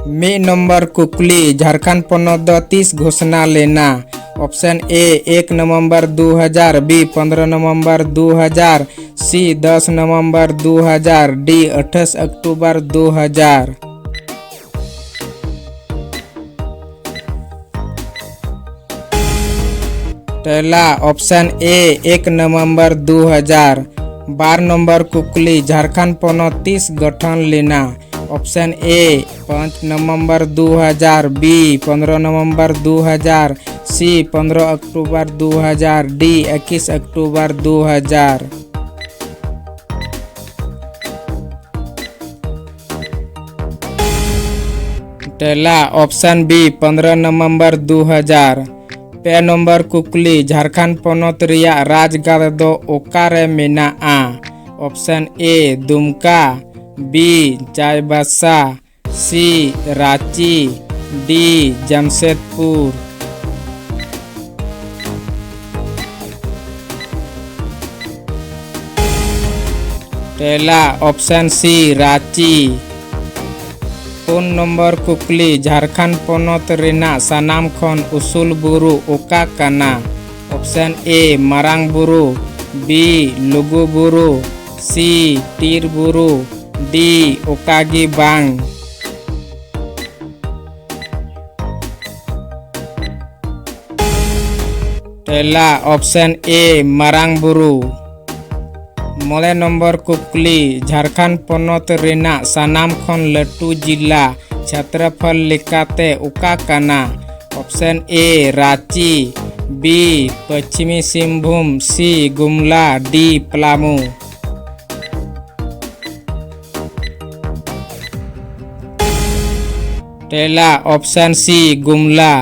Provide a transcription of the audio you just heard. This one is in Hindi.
मी नंबर कुकली झारखंड पोनोत 30 घोषणा लेना। ऑप्शन ए 1 नवंबर 2000, बी 15 नवंबर 2000, सी 10 नवंबर 2000, डी 28 अक्टूबर 2000। पहला ऑप्शन ए 1 नवंबर 2000। 12 नंबर कुकली झारखंड पोनोत 30 गठन लेना। ऑप्शन ए 5 नवंबर 2000, बी 15 नवंबर 2000, सी 15 अक्टूबर 2000, डी 21 अक्टूबर 2000। पहला ऑप्शन बी 15 नवंबर 2000। पे नंबर कुकली झारखंड पोनोत रिया राजगाद दो ओकारे मेनाआ। Option a Dumka, b Chaibasa, c Ranchi, d Jamshedpur. पहला ऑप्शन सी रांची। 4 नंबर कुकली झारखंड पोनोत रेना सानाम खन उसूल बुरु ओका काना। Option A Marang Buru, B Lugu Buru, C टीर Buru, D ओकागी बांग। पहला ऑप्शन ए मारांग बुरु। 9 नंबर कुकली झारखंड पोनोत रेना सानाम खन लट्टू जिला क्षेत्रफल लेकाते ओका काना। ऑप्शन ए रांची, बी पश्चिमी सिंहभूम, सी गुमला, डी पलामू। पहला ऑप्शन सी गुमला।